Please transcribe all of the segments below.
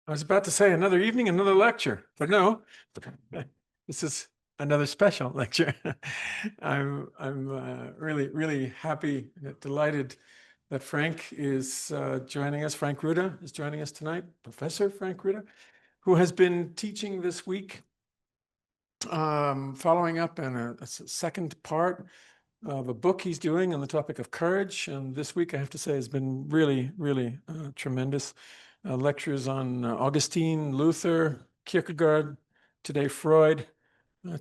I was about to say another evening, another lecture, but no, this is another special lecture. I'm really happy, delighted that Frank is joining us. Frank Ruda is joining us tonight, Professor Frank Ruda, who has been teaching this week, following up in a second part of a book he's doing on the topic of courage. And this week, I have to say, has been really tremendous. Lectures on Augustine, Luther, Kierkegaard, today Freud.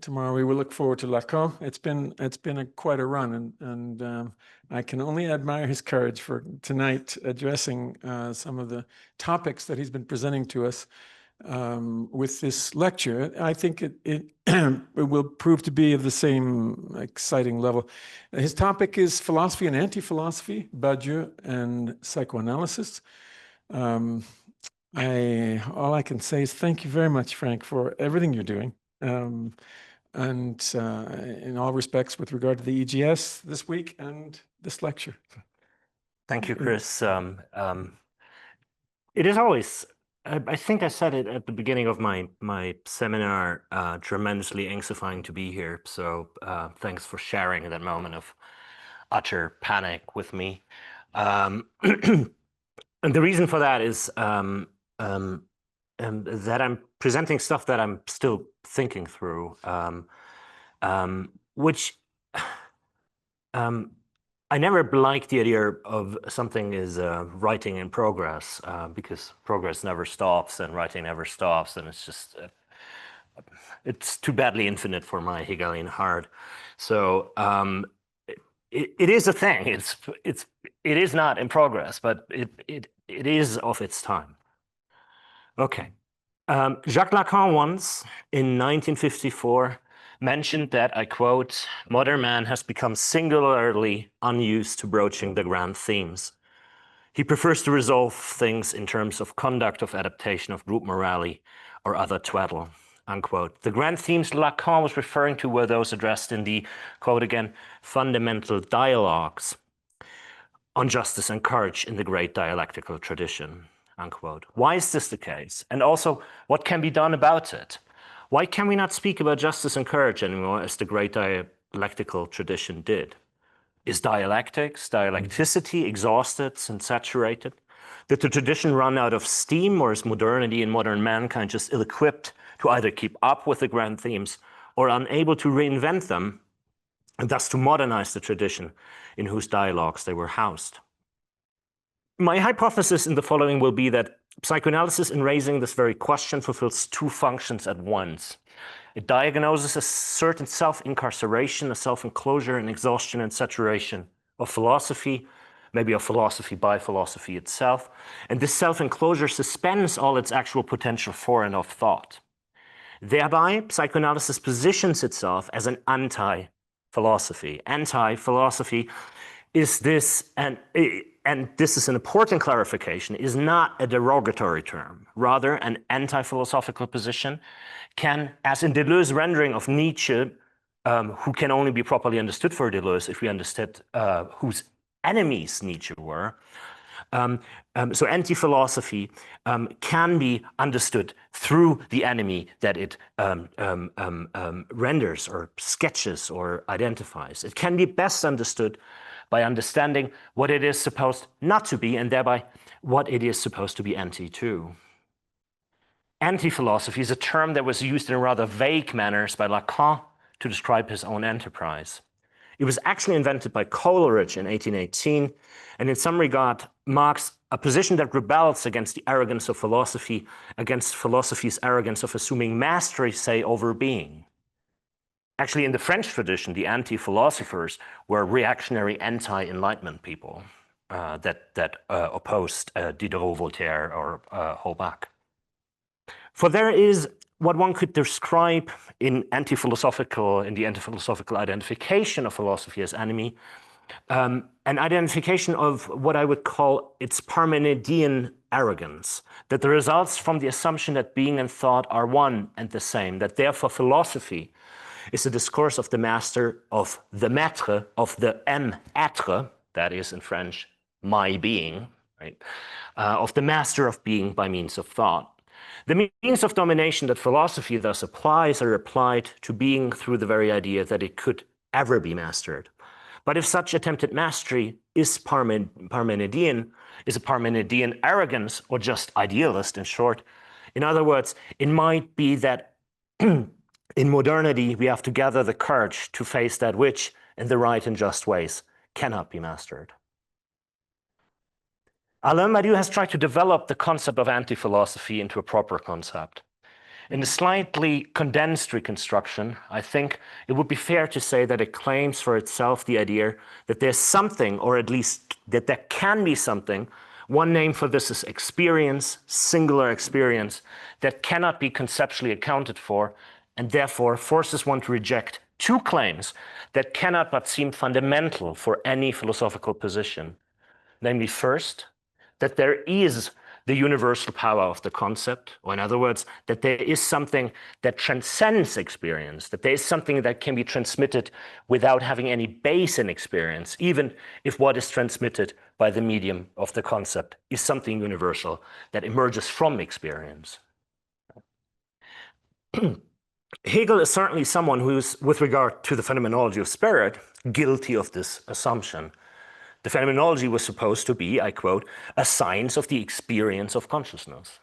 Tomorrow we will look forward to Lacan. It's been quite a run, and I can only admire his courage for tonight addressing some of the topics that he's been presenting to us with this lecture. I think it will prove to be of the same exciting level. His topic is philosophy and anti-philosophy, Badiou and Psychoanalysis. All I can say is thank you very much, Frank, for everything you're doing. And in all respects with regard to the EGS this week and this lecture. Thank you, Chris. It is always, I think I said it at the beginning of my seminar, tremendously anxifying to be here. So thanks for sharing that moment of utter panic with me. And the reason for that is that I'm presenting stuff that I'm still thinking through, which I never liked the idea of something is writing in progress, because progress never stops and writing never stops, and it's just it's too badly infinite for my Hegelian heart. So it is a thing. It is not in progress, but it is of its time. Okay. Jacques Lacan once, in 1954, mentioned that, I quote, "Modern man has become singularly unused to broaching the grand themes. He prefers to resolve things in terms of conduct, of adaptation, of group morality, or other twaddle," unquote. The grand themes Lacan was referring to were those addressed in the, quote again, "fundamental dialogues on justice and courage in the great dialectical tradition," unquote. Why is this the case? And also, what can be done about it? Why can we not speak about justice and courage anymore as the great dialectical tradition did? Is dialecticity exhausted and saturated? Did the tradition run out of steam, or is modernity and modern mankind just ill-equipped to either keep up with the grand themes or unable to reinvent them, and thus to modernize the tradition in whose dialogues they were housed? My hypothesis in the following will be that psychoanalysis, in raising this very question, fulfills two functions at once. It diagnoses a certain self-incarceration, a self-enclosure, an exhaustion and saturation of philosophy, maybe of philosophy by philosophy itself. And this self-enclosure suspends all its actual potential for and of thought. Thereby, psychoanalysis positions itself as an anti-philosophy. Anti-philosophy is this, and this is an important clarification, is not a derogatory term. Rather, an anti-philosophical position can, as in Deleuze's rendering of Nietzsche, who can only be properly understood for Deleuze if we understood whose enemies Nietzsche were. So anti-philosophy can be understood through the enemy that it renders or sketches or identifies. It can be best understood by understanding what it is supposed not to be, and thereby what it is supposed to be anti to. Anti-philosophy is a term that was used in rather vague manners by Lacan to describe his own enterprise. It was actually invented by Coleridge in 1818, and in some regard marks a position that rebels against the arrogance of philosophy, against philosophy's arrogance of assuming mastery, say, over being. Actually, in the French tradition, the anti-philosophers were reactionary anti-Enlightenment people that opposed Diderot, Voltaire, or Holbach. For there is what one could describe in the anti-philosophical identification of philosophy as enemy, an identification of what I would call its Parmenidean arrogance, that the results from the assumption that being and thought are one and the same, that therefore philosophy is a discourse of the master, of the maître, of the être, that is in French, my being, right? Of the master of being by means of thought. The means of domination that philosophy thus applies are applied to being through the very idea that it could ever be mastered. But if such attempted mastery is Parmenidean, is a Parmenidean arrogance or just idealist in short, in other words, it might be that in modernity we have to gather the courage to face that which, in the right and just ways, cannot be mastered. Alain Badiou has tried to develop the concept of anti-philosophy into a proper concept. In a slightly condensed reconstruction, I think it would be fair to say that it claims for itself the idea that there's something, or at least that there can be something, one name for this is experience, singular experience, that cannot be conceptually accounted for, and therefore forces one to reject two claims that cannot but seem fundamental for any philosophical position. Namely, first, that there is the universal power of the concept, or in other words, that there is something that transcends experience, that there is something that can be transmitted without having any base in experience, even if what is transmitted by the medium of the concept is something universal that emerges from experience. Hegel is certainly someone who is, with regard to the phenomenology of spirit, guilty of this assumption. The phenomenology was supposed to be, I quote, a science of the experience of consciousness.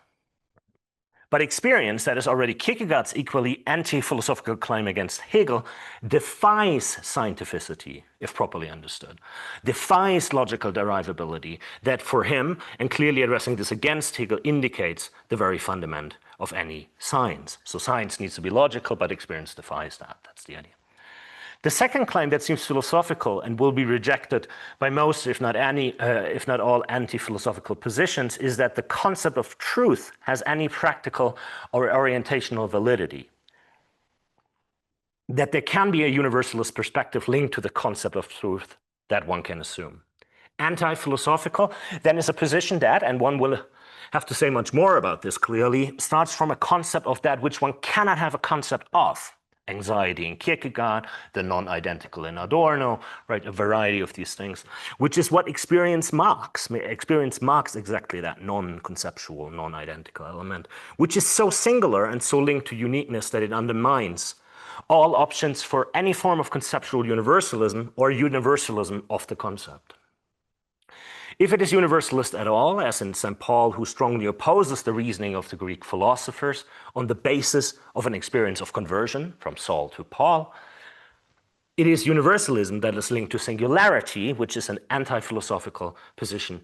But experience, that is already Kierkegaard's equally anti-philosophical claim against Hegel, defies scientificity, if properly understood, defies logical derivability, that for him, and clearly addressing this against Hegel, indicates the very fundament of any science. So science needs to be logical, but experience defies that. That's the idea. The second claim that seems philosophical and will be rejected by most, if not all, anti-philosophical positions is that the concept of truth has any practical or orientational validity. That there can be a universalist perspective linked to the concept of truth that one can assume. Anti-philosophical then is a position that, and one will have to say much more about this clearly, starts from a concept of that which one cannot have a concept of. Anxiety in Kierkegaard, the non-identical in Adorno, right, a variety of these things, which is what experience marks. Experience marks exactly that non-conceptual, non-identical element, which is so singular and so linked to uniqueness that it undermines all options for any form of conceptual universalism or universalism of the concept. If it is universalist at all, as in St. Paul, who strongly opposes the reasoning of the Greek philosophers on the basis of an experience of conversion from Saul to Paul, it is universalism that is linked to singularity, which is an anti-philosophical position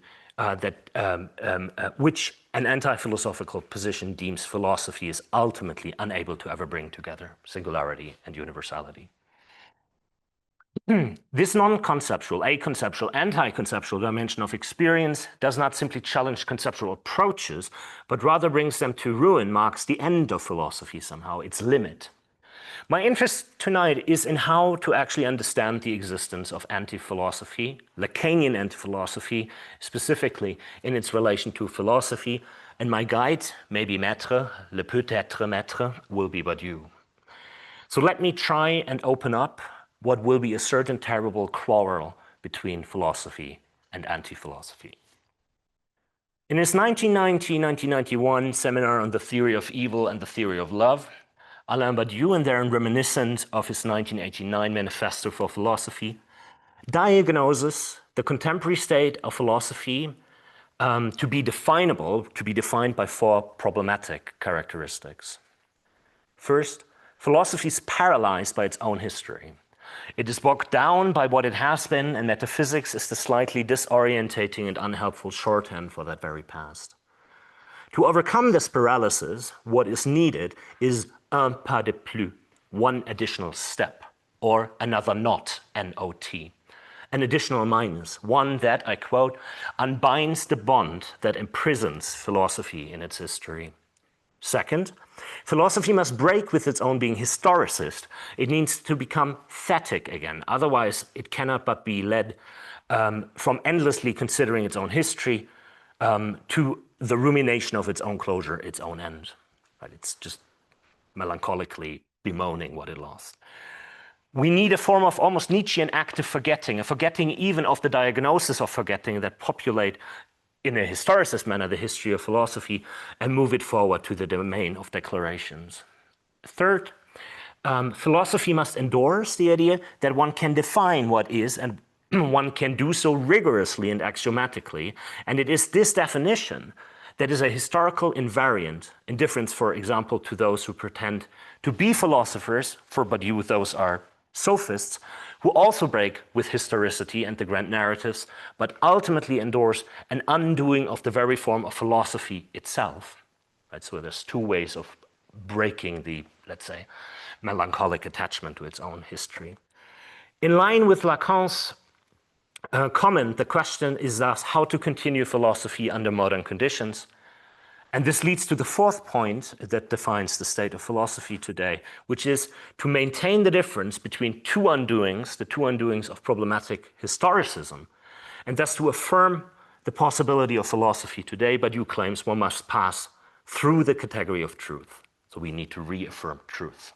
which an anti-philosophical position deems philosophy is ultimately unable to ever bring together, singularity and universality. This non-conceptual, aconceptual, anti-conceptual dimension of experience does not simply challenge conceptual approaches, but rather brings them to ruin, marks the end of philosophy somehow, its limit. My interest tonight is in how to actually understand the existence of anti-philosophy, Lacanian anti-philosophy, specifically in its relation to philosophy, and my guide, maybe maître, le peut-être maître, will be Badiou. So let me try and open up what will be a certain terrible quarrel between philosophy and anti-philosophy. In his 1990-1991 seminar on the theory of evil and the theory of love, Alain Badiou, and therein reminiscent of his 1989 Manifesto for Philosophy, diagnoses the contemporary state of philosophy to be defined by four problematic characteristics. First, philosophy is paralyzed by its own history. It is bogged down by what it has been, and metaphysics is the slightly disorientating and unhelpful shorthand for that very past. To overcome this paralysis, what is needed is un pas de plus, one additional step, or another not, N-O-T, an additional minus, one that, I quote, unbinds the bond that imprisons philosophy in its history. Second, philosophy must break with its own being historicist. It needs to become thetic again. Otherwise, it cannot but be led from endlessly considering its own history to the rumination of its own closure, its own end. Right? It's just melancholically bemoaning what it lost. We need a form of almost Nietzschean active forgetting, a forgetting even of the diagnosis of forgetting that populate in a historicist manner, the history of philosophy and move it forward to the domain of declarations. Third, philosophy must endorse the idea that one can define what is, and one can do so rigorously and axiomatically. And it is this definition that is a historical invariant, in difference, for example, to those who pretend to be philosophers. For Badiou, those are sophists, who also break with historicity and the grand narratives, but ultimately endorse an undoing of the very form of philosophy itself. Right? So there's two ways of breaking the, let's say, melancholic attachment to its own history. In line with Lacan's comment, the question is thus how to continue philosophy under modern conditions. And this leads to the fourth point that defines the state of philosophy today, which is to maintain the difference between two undoings, the two undoings of problematic historicism, and thus to affirm the possibility of philosophy today. Badiou claims one must pass through the category of truth. So we need to reaffirm truth.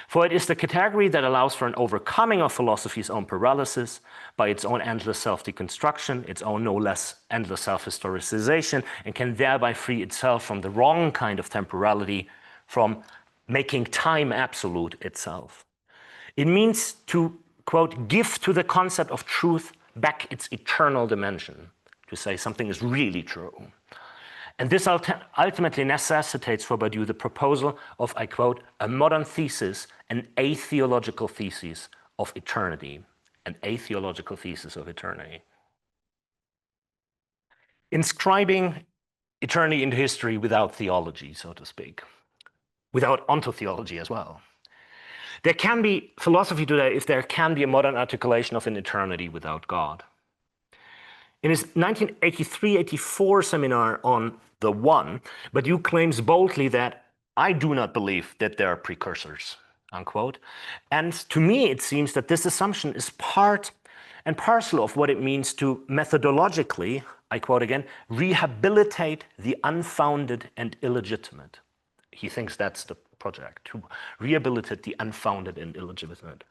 For it is the category that allows for an overcoming of philosophy's own paralysis by its own endless self-deconstruction, its own no less endless self-historicization, and can thereby free itself from the wrong kind of temporality, from making time absolute itself. It means to, quote, give to the concept of truth back its eternal dimension, to say something is really true. And this ultimately necessitates for Badiou the proposal of, I quote, a modern thesis, an atheological thesis of eternity. An atheological thesis of eternity. Inscribing eternity into history without theology, so to speak. Without ontotheology as well. There can be philosophy today if there can be a modern articulation of an eternity without God. In his 1983-84 seminar on the One, Badiou claims boldly that I do not believe that there are precursors, unquote. And to me, it seems that this assumption is part and parcel of what it means to methodologically, I quote again, rehabilitate the unfounded and illegitimate. He thinks that's the project, to rehabilitate the unfounded and illegitimate.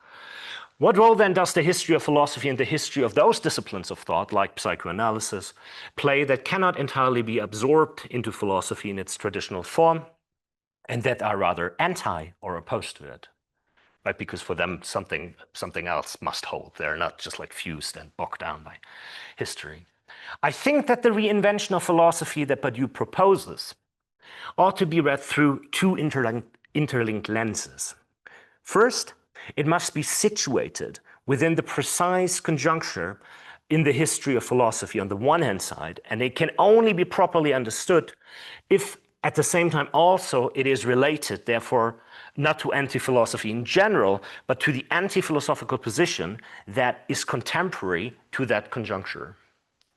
What role then does the history of philosophy and the history of those disciplines of thought, like psychoanalysis, play that cannot entirely be absorbed into philosophy in its traditional form, and that are rather anti or opposed to it? Right? Because for them, something else must hold. They're not just like fused and bogged down by history. I think that the reinvention of philosophy that Badiou proposes ought to be read through two interlinked lenses. First, it must be situated within the precise conjuncture in the history of philosophy on the one hand side, and it can only be properly understood if at the same time also it is related, therefore, not to anti-philosophy in general, but to the anti-philosophical position that is contemporary to that conjuncture.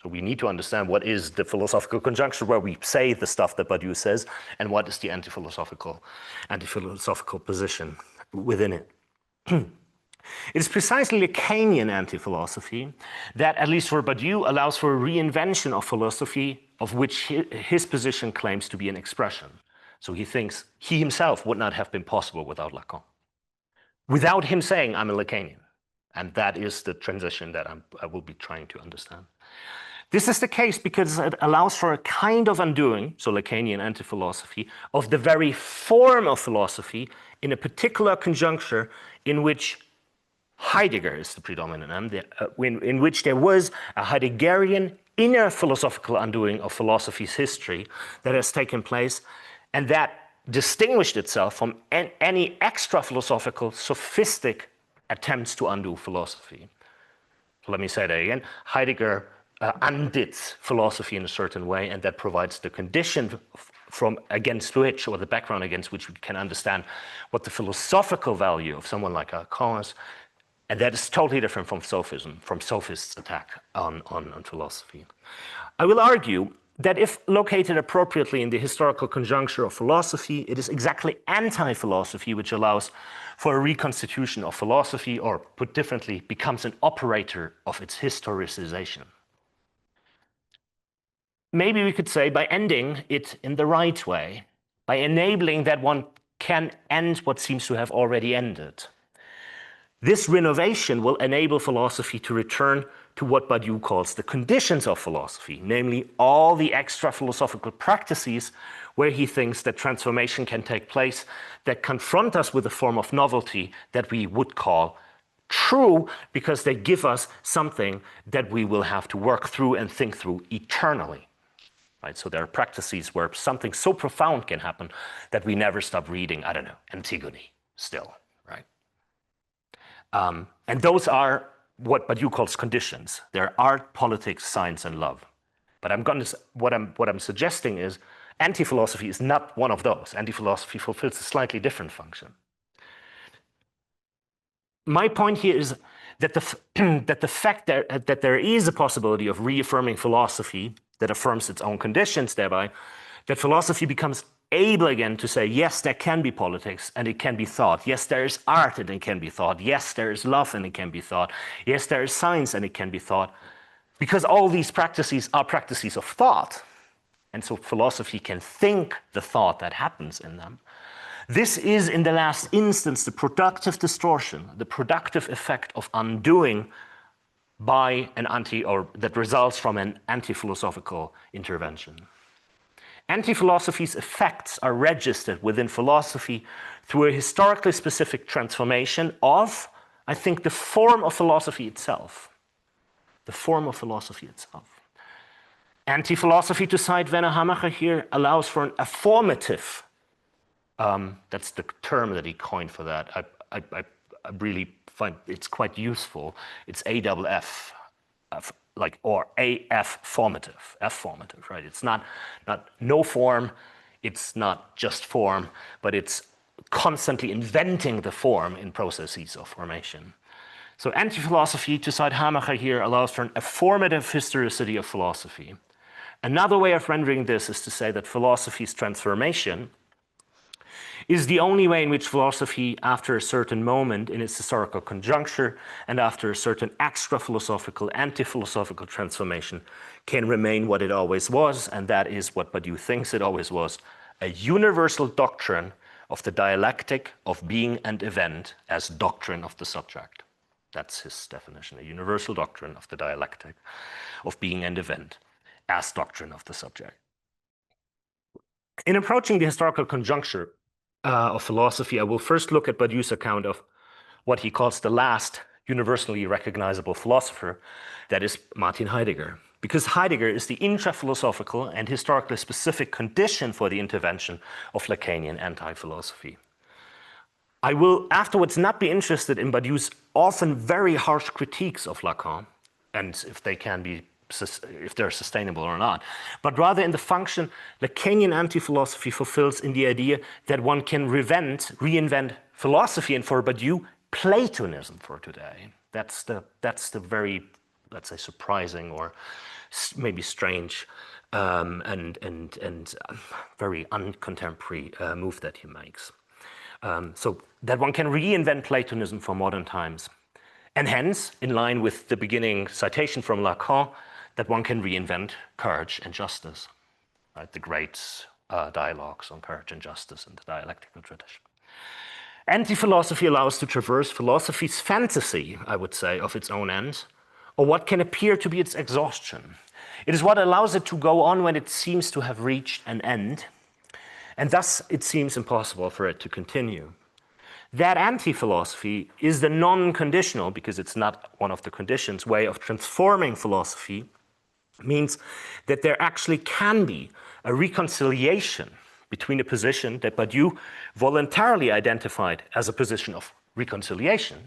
So we need to understand what is the philosophical conjuncture where we say the stuff that Badiou says, and what is the anti-philosophical position within it. It is precisely Lacanian anti-philosophy that, at least for Badiou, allows for a reinvention of philosophy of which his position claims to be an expression. So he thinks he himself would not have been possible without Lacan. Without him saying, I'm a Lacanian. And that is the transition that I will be trying to understand. This is the case because it allows for a kind of undoing, so Lacanian anti-philosophy, of the very form of philosophy in a particular conjuncture in which Heidegger is the predominant, in which there was a Heideggerian inner philosophical undoing of philosophy's history that has taken place, and that distinguished itself from any extra-philosophical, sophistic attempts to undo philosophy. So let me say that again. Heidegger undid philosophy in a certain way, and that provides the condition from against which, or the background against which we can understand what the philosophical value of someone like Lacan is. And that is totally different from sophism, from sophists' attack on philosophy. I will argue that if located appropriately in the historical conjuncture of philosophy, it is exactly anti-philosophy which allows for a reconstitution of philosophy, or put differently, becomes an operator of its historicization. Maybe we could say by ending it in the right way, by enabling that one can end what seems to have already ended. This renovation will enable philosophy to return to what Badiou calls the conditions of philosophy, namely all the extra philosophical practices where he thinks that transformation can take place that confront us with a form of novelty that we would call true, because they give us something that we will have to work through and think through eternally. Right? So there are practices where something so profound can happen that we never stop reading, I don't know, Antigone still, right? And those are what Badiou calls conditions. They're art, politics, science, and love. But what I'm suggesting is anti-philosophy is not one of those. Anti-philosophy fulfills a slightly different function. My point here is that the fact that there is a possibility of reaffirming philosophy that affirms its own conditions thereby, that philosophy becomes able again to say, yes, there can be politics and it can be thought. Yes, there is art and it can be thought. Yes, there is love and it can be thought. Yes, there is science and it can be thought. Because all these practices are practices of thought. And so philosophy can think the thought that happens in them. This is, in the last instance, the productive distortion, the productive effect of undoing by an that results from an anti-philosophical intervention. Anti-philosophy's effects are registered within philosophy through a historically specific transformation of, I think, the form of philosophy itself. The form of philosophy itself. Anti-philosophy, to cite Werner Hamacher here, allows for an affirmative, that's the term that he coined for that. I really find it's quite useful. It's AFF, like, or AF formative, F formative, right? It's not no form, it's not just form, but it's constantly inventing the form in processes of formation. So anti-philosophy, to cite Hamacher here, allows for an affirmative historicity of philosophy. Another way of rendering this is to say that philosophy's transformation is the only way in which philosophy, after a certain moment in its historical conjuncture and after a certain extra-philosophical, anti-philosophical transformation, can remain what it always was, and that is what Badiou thinks it always was, a universal doctrine of the dialectic of being and event as doctrine of the subject. That's his definition, a universal doctrine of the dialectic of being and event as doctrine of the subject. In approaching the historical conjuncture of philosophy, I will first look at Badiou's account of what he calls the last universally recognizable philosopher, that is Martin Heidegger. Because Heidegger is the intra-philosophical and historically specific condition for the intervention of Lacanian anti-philosophy. I will afterwards not be interested in Badiou's often very harsh critiques of Lacan, and if they're sustainable or not, but rather in the function Lacanian anti-philosophy fulfills in the idea that one can reinvent philosophy, and for Badiou, Platonism for today. That's the very, let's say, surprising or maybe strange and very uncontemporary move that he makes. So that one can reinvent Platonism for modern times. And hence, in line with the beginning citation from Lacan, that one can reinvent courage and justice, right? The great dialogues on courage and justice in the dialectical tradition. Anti-philosophy allows to traverse philosophy's fantasy, I would say, of its own end, or what can appear to be its exhaustion. It is what allows it to go on when it seems to have reached an end, and thus it seems impossible for it to continue. That anti-philosophy is the non-conditional, because it's not one of the conditions, way of transforming philosophy, means that there actually can be a reconciliation between a position that Badiou voluntarily identified as a position of reconciliation,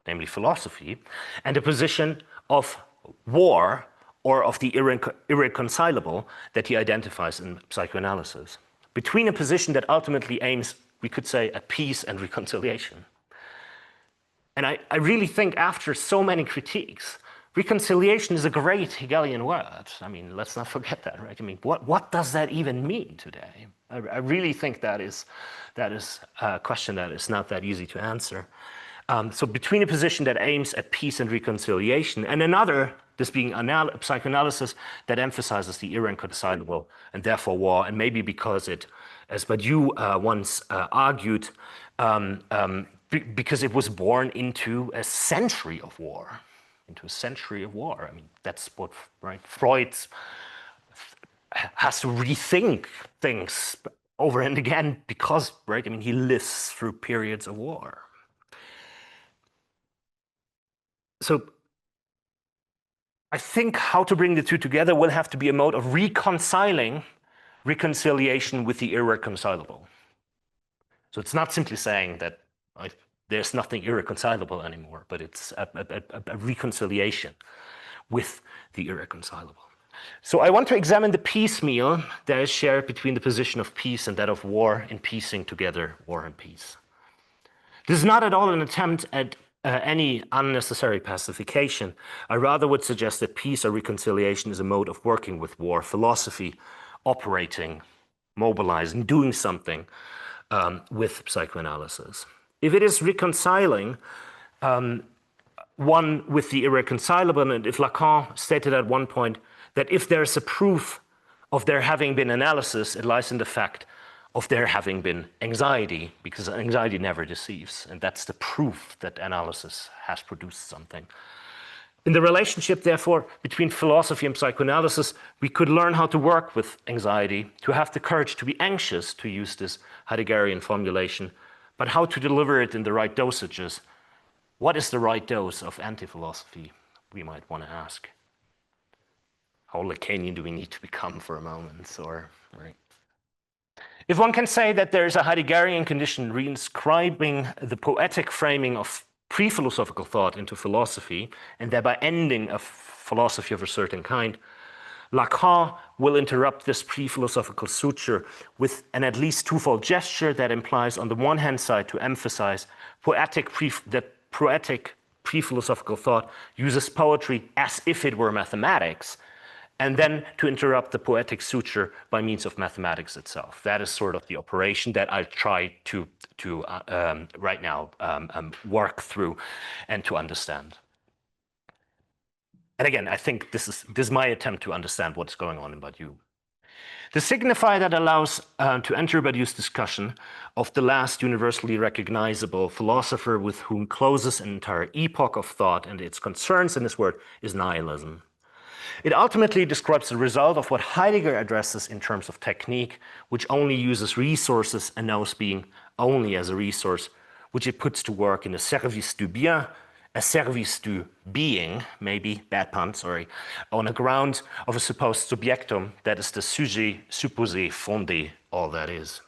namely philosophy, and a position of war or of the irreconcilable that he identifies in psychoanalysis. Between a position that ultimately aims, we could say, at peace and reconciliation. And I really think after so many critiques, reconciliation is a great Hegelian word. I mean, let's not forget that, right? I mean, what does that even mean today? I really think that is a question that is not that easy to answer. So between a position that aims at peace and reconciliation and another, this being psychoanalysis, that emphasizes the irreconcilable and therefore war, and maybe because it, as Badiou once argued, because it was born into a century of war. into a century of war. I mean, that's what, right? Freud has to rethink things over and again because, right? I mean, he lives through periods of war. So I think how to bring the two together will have to be a mode of reconciling reconciliation with the irreconcilable. So it's not simply saying that there's nothing irreconcilable anymore, but it's a reconciliation with the irreconcilable. So I want to examine the piecemeal that is shared between the position of peace and that of war in piecing together war and peace. This is not at all an attempt at any unnecessary pacification. I rather would suggest that peace or reconciliation is a mode of working with war, philosophy, operating, mobilizing, doing something with psychoanalysis. If it is reconciling one with the irreconcilable, and if Lacan stated at one point that if there's a proof of there having been analysis, it lies in the fact of there having been anxiety, because anxiety never deceives, and that's the proof that analysis has produced something. In the relationship, therefore, between philosophy and psychoanalysis, we could learn how to work with anxiety, to have the courage to be anxious, to use this Heideggerian formulation, but how to deliver it in the right dosages. What is the right dose of anti-philosophy, we might want to ask. How Lacanian do we need to become for a moment, or, right? If one can say that there is a Heideggerian condition reinscribing the poetic framing of pre-philosophical thought into philosophy, and thereby ending a philosophy of a certain kind, Lacan will interrupt this pre-philosophical suture with an at least twofold gesture that implies, on the one hand side, to emphasize that poetic pre-philosophical thought uses poetry as if it were mathematics, and then to interrupt the poetic suture by means of mathematics itself. That is sort of the operation that I try to right now work through and to understand. And again, I think this is my attempt to understand what's going on in Badiou. The signifier that allows to enter Badiou's discussion of the last universally recognizable philosopher with whom closes an entire epoch of thought and its concerns in this word is nihilism. It ultimately describes the result of what Heidegger addresses in terms of technique, which only uses resources and knows being only as a resource, which it puts to work in the service du bien, a service du being, maybe, bad pun, sorry, on a ground of a supposed subjectum that is the sujet supposé fondé, all that is.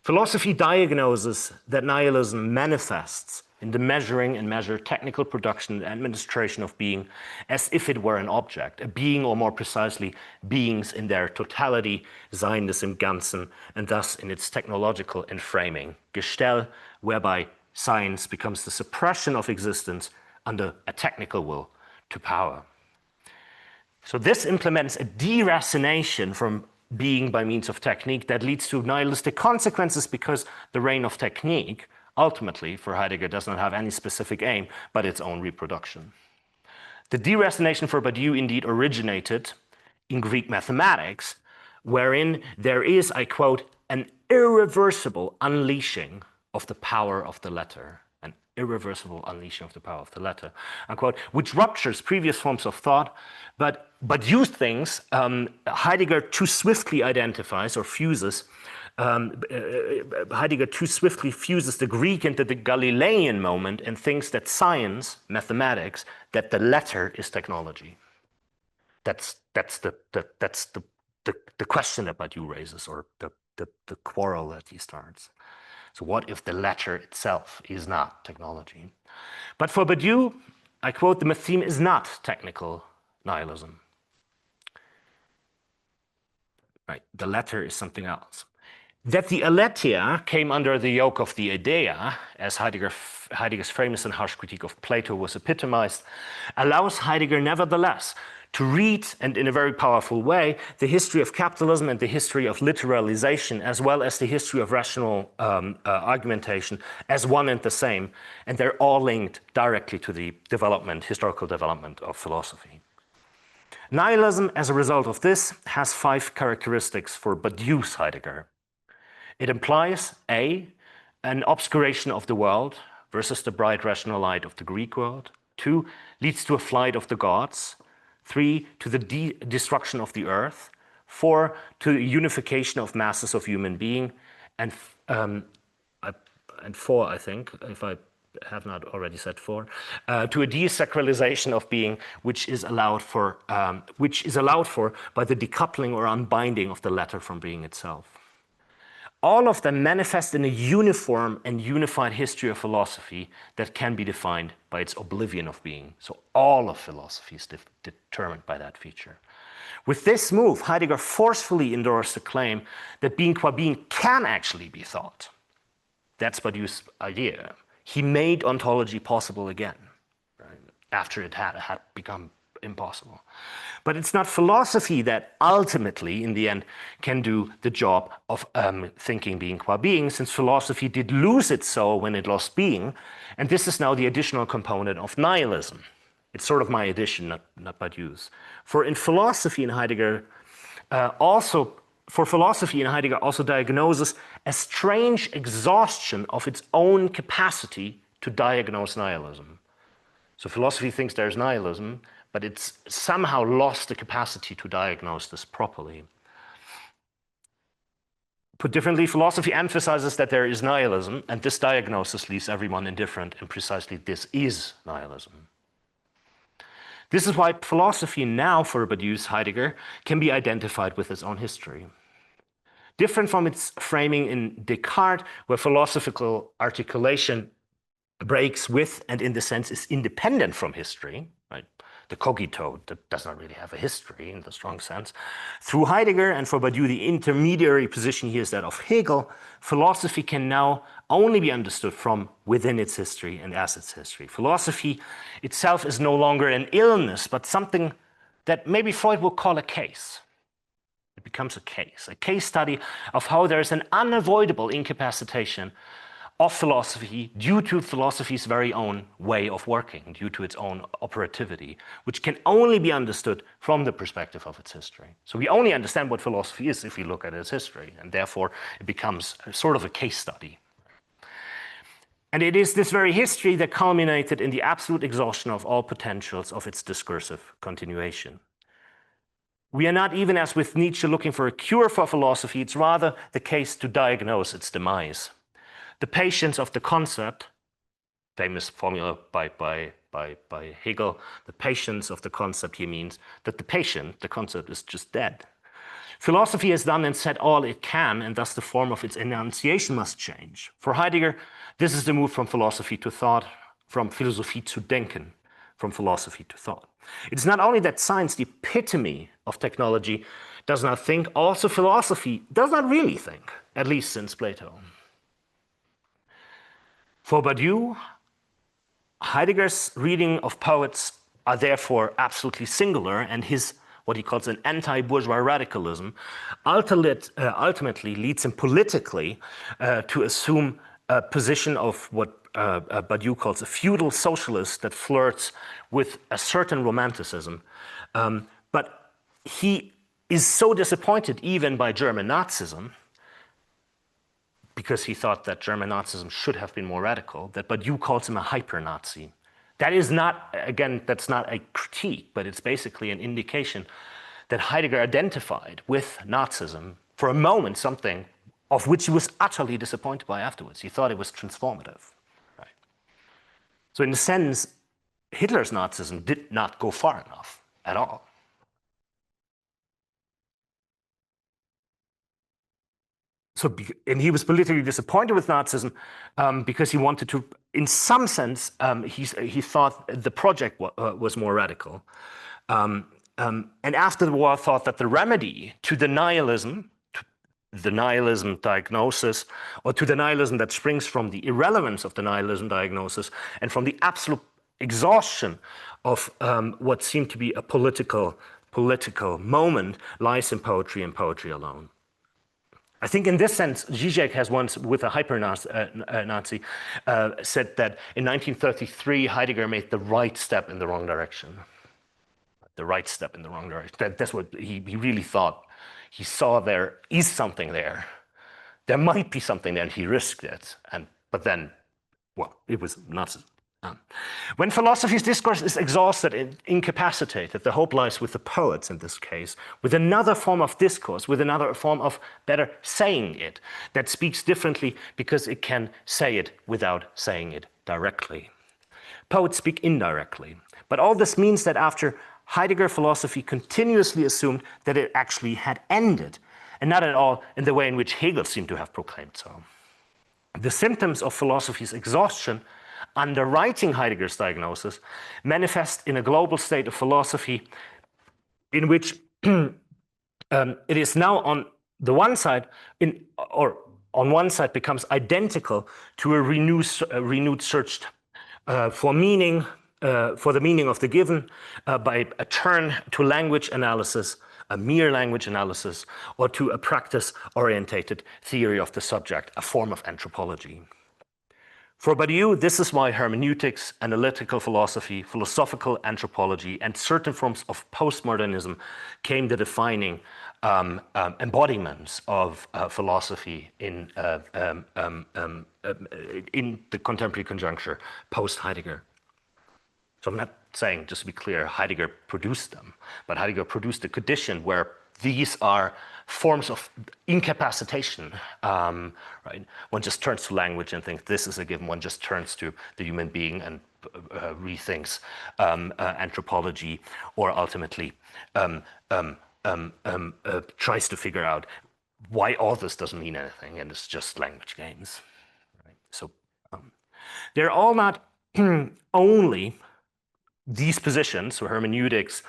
Philosophy diagnoses that nihilism manifests in the measuring and measured technical production and administration of being as if it were an object, a being, or more precisely, beings in their totality, Seiendes im Ganzen, and thus in its technological enframing, Gestell, whereby science becomes the suppression of existence under a technical will to power. So this implements a deracination from being by means of technique that leads to nihilistic consequences, because the reign of technique ultimately, for Heidegger, does not have any specific aim but its own reproduction. The deracination for Badiou indeed originated in Greek mathematics, wherein there is, I quote, an irreversible unleashing of the power of the letter, an irreversible unleashing of the power of the letter, unquote, which ruptures previous forms of thought, but Badiou thinks Heidegger too swiftly identifies or fuses Heidegger too swiftly fuses the Greek into the Galilean moment and thinks that science, mathematics, that the letter is technology. That's the question that Badiou raises, or the quarrel that he starts. So what if the letter itself is not technology? But for Badiou, I quote, the theme is not technical nihilism. Right, the letter is something else. That the aletheia came under the yoke of the idea, as Heidegger's famous and harsh critique of Plato was epitomized, allows Heidegger nevertheless to read, and in a very powerful way, the history of capitalism and the history of literalization, as well as the history of rational argumentation, as one and the same, and they're all linked directly to the historical development of philosophy. Nihilism, as a result of this, has 5 characteristics for Badiou's Heidegger. It implies A, an obscuration of the world versus the bright rational light of the Greek world. 2 leads to a flight of the gods. 3 to the destruction of the earth. 4 to the unification of masses of human being. And 4, I think, if I have not already said 4, to a desacralization of being, which is allowed for by the decoupling or unbinding of the latter from being itself. All of them manifest in a uniform and unified history of philosophy that can be defined by its oblivion of being. So all of philosophy is determined by that feature. With this move, Heidegger forcefully endorsed the claim that being qua being can actually be thought. That's Badiou's idea. He made ontology possible again, right, after it had become impossible. But it's not philosophy that ultimately, in the end, can do the job of thinking being qua being, since philosophy did lose its soul when it lost being. And this is now the additional component of nihilism. It's sort of my addition, not Badiou's. For philosophy in Heidegger also diagnoses a strange exhaustion of its own capacity to diagnose nihilism. So philosophy thinks there's nihilism, but it's somehow lost the capacity to diagnose this properly. Put differently, philosophy emphasizes that there is nihilism, and this diagnosis leaves everyone indifferent, and precisely this is nihilism. This is why philosophy now, for Badiou's Heidegger, can be identified with its own history. Different from its framing in Descartes, where philosophical articulation breaks with and in the sense is independent from history, right? The cogito that does not really have a history in the strong sense. Through Heidegger and for Badiou, the intermediary position here is that of Hegel. Philosophy can now only be understood from within its history and as its history. Philosophy itself is no longer an illness, but something that maybe Freud will call a case. It becomes a case study of how there is an unavoidable incapacitation of philosophy due to philosophy's very own way of working, due to its own operativity, which can only be understood from the perspective of its history. So we only understand what philosophy is if we look at its history, and therefore it becomes sort of a case study. And it is this very history that culminated in the absolute exhaustion of all potentials of its discursive continuation. We are not, even as with Nietzsche, looking for a cure for philosophy, it's rather the case to diagnose its demise. The patience of the concept, famous formula by Hegel, the patience of the concept here means that the concept is just dead. Philosophy has done and said all it can, and thus the form of its enunciation must change. For Heidegger, this is the move from philosophy to thought, from Philosophie zu denken, from philosophy to thought. It's not only that science, the epitome of technology, does not think, also philosophy does not really think, at least since Plato. For Badiou, Heidegger's reading of poets are therefore absolutely singular, and his, what he calls an anti-bourgeois radicalism, ultimately leads him politically to assume a position of what Badiou calls a feudal socialist that flirts with a certain romanticism. But he is so disappointed even by German Nazism, because he thought that German Nazism should have been more radical, that Badiou calls him a hyper-Nazi. That is not, again, that's not a critique, but it's basically an indication that Heidegger identified with Nazism for a moment, something of which he was utterly disappointed by afterwards. He thought it was transformative. Right? So in a sense, Hitler's Nazism did not go far enough at all. So, and he was politically disappointed with Nazism because he wanted to, in some sense, he thought the project was more radical. And after the war, thought that the remedy to the nihilism diagnosis, or to the nihilism that springs from the irrelevance of the nihilism diagnosis and from the absolute exhaustion of what seemed to be a political moment, lies in poetry and poetry alone. I think in this sense, Zizek has once, with a hyper-Nazi, said that in 1933, Heidegger made the right step in the wrong direction. The right step in the wrong direction. That's what he really thought. He saw there is something there. There might be something there, and he risked it. But then, well, it was Nazism. When philosophy's discourse is exhausted and incapacitated, the hope lies with the poets in this case, with another form of discourse, with another form of better saying it, that speaks differently because it can say it without saying it directly. Poets speak indirectly, but all this means that after Heidegger philosophy continuously assumed that it actually had ended, and not at all in the way in which Hegel seemed to have proclaimed so. The symptoms of philosophy's exhaustion, underwriting Heidegger's diagnosis, manifest in a global state of philosophy in which it is now on the one side, on one side becomes identical to a renewed search for meaning, for the meaning of the given, by a turn to language analysis, a mere language analysis, or to a practice-orientated theory of the subject, a form of anthropology. For Badiou, this is why hermeneutics, analytical philosophy, philosophical anthropology, and certain forms of postmodernism came the defining embodiments of philosophy in the contemporary conjuncture post-Heidegger. So I'm not saying, just to be clear, Heidegger produced them, but Heidegger produced a condition where these are forms of incapacitation, right? One just turns to language and thinks this is a given. One just turns to the human being and rethinks anthropology, or ultimately tries to figure out why all this doesn't mean anything and it's just language games. Right? So they're all not only these positions, so hermeneutics,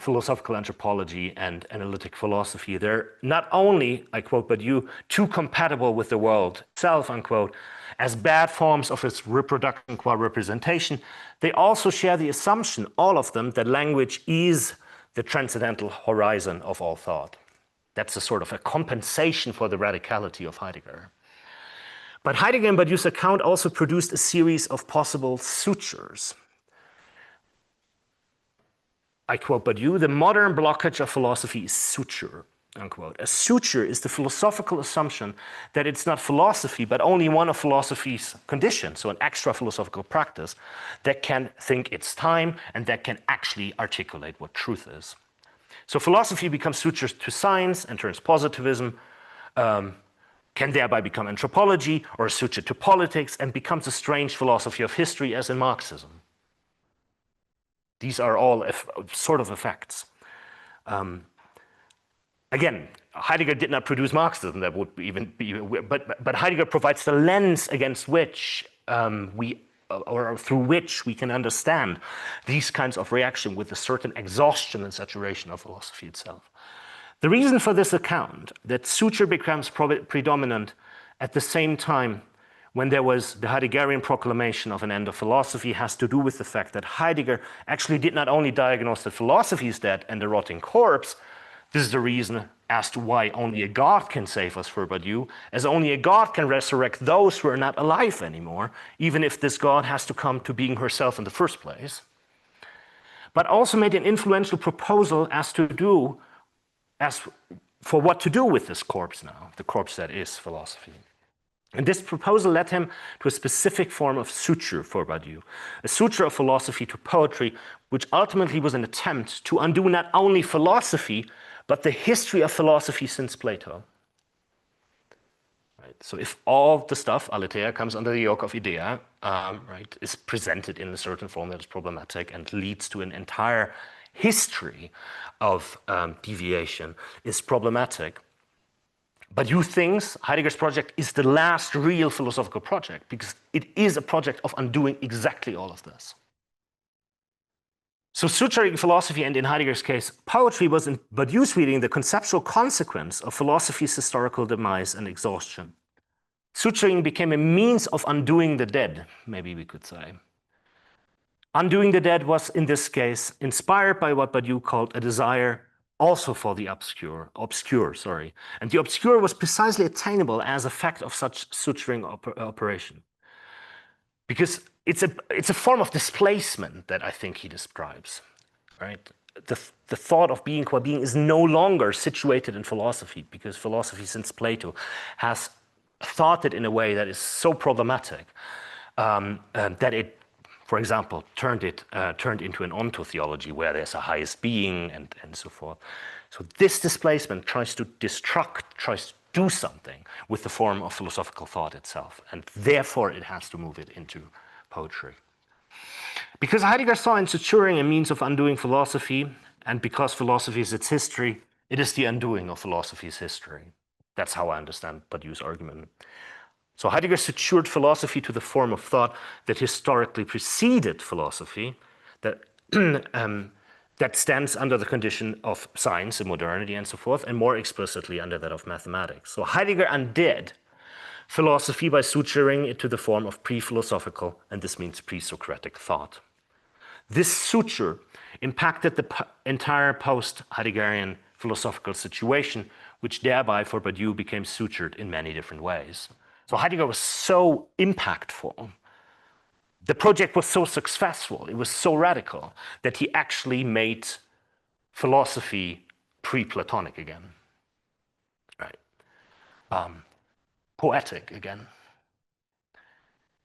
philosophical anthropology, and analytic philosophy, they're not only, I quote Badiou, too compatible with the world itself, unquote, as bad forms of its reproduction qua representation, they also share the assumption, all of them, that language is the transcendental horizon of all thought. That's a sort of a compensation for the radicality of Heidegger. But Heidegger and Badiou's account also produced a series of possible sutures. I quote Badiou, the modern blockage of philosophy is suture, unquote. A suture is the philosophical assumption that it's not philosophy, but only one of philosophy's conditions, so an extra philosophical practice that can think its time and that can actually articulate what truth is. So philosophy becomes sutures to science and turns positivism, can thereby become anthropology or a suture to politics, and becomes a strange philosophy of history as in Marxism. These are all sort of effects. Again, Heidegger did not produce Marxism, that would even be, but Heidegger provides the lens against which or through which we can understand these kinds of reaction with a certain exhaustion and saturation of philosophy itself. The reason for this account, that suture becomes predominant at the same time when there was the Heideggerian proclamation of an end of philosophy, has to do with the fact that Heidegger actually did not only diagnose that philosophy is dead and a rotting corpse. This is the reason as to why only a God can save us for Badiou, as only a God can resurrect those who are not alive anymore, even if this God has to come to being herself in the first place. But also made an influential proposal as for what to do with this corpse now, the corpse that is philosophy. And this proposal led him to a specific form of suture for Badiou, a suture of philosophy to poetry, which ultimately was an attempt to undo not only philosophy, but the history of philosophy since Plato. Right? So if all the stuff, aletheia, comes under the yoke of idea, right, is presented in a certain form that is problematic and leads to an entire history of deviation, is problematic. Badiou thinks Heidegger's project is the last real philosophical project because it is a project of undoing exactly all of this. So suturing philosophy, and in Heidegger's case, poetry, was in Badiou's reading the conceptual consequence of philosophy's historical demise and exhaustion. Suturing became a means of undoing the dead, maybe we could say. Undoing the dead was, in this case, inspired by what Badiou called a desire also for the obscure, and the obscure was precisely attainable as a fact of such suturing operation. Because it's a form of displacement that I think he describes, right? The thought of being qua being is no longer situated in philosophy, because philosophy since Plato has thought it in a way that is so problematic that it, for example, turned into an ontotheology where there's a highest being and so forth. So this displacement tries to do something with the form of philosophical thought itself, and therefore it has to move it into poetry. Because Heidegger saw in Suturing a means of undoing philosophy, and because philosophy is its history, it is the undoing of philosophy's history. That's how I understand Badiou's argument. So Heidegger sutured philosophy to the form of thought that historically preceded philosophy, that, that stands under the condition of science and modernity and so forth, and more explicitly under that of mathematics. So Heidegger undid philosophy by suturing it to the form of pre-philosophical, and this means pre-Socratic thought. This suture impacted the entire post-Heideggerian philosophical situation, which thereby for Badiou became sutured in many different ways. So Heidegger was so impactful, the project was so successful, it was so radical, that he actually made philosophy pre-Platonic again, right? Poetic again.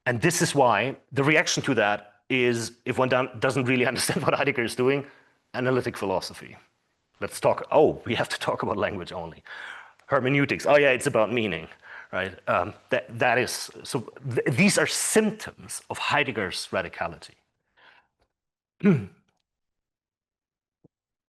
And this is why the reaction to that is, if one doesn't really understand what Heidegger is doing, analytic philosophy. Let's talk, oh, we have to talk about language only. Hermeneutics, oh yeah, it's about meaning, right? These are symptoms of Heidegger's radicality.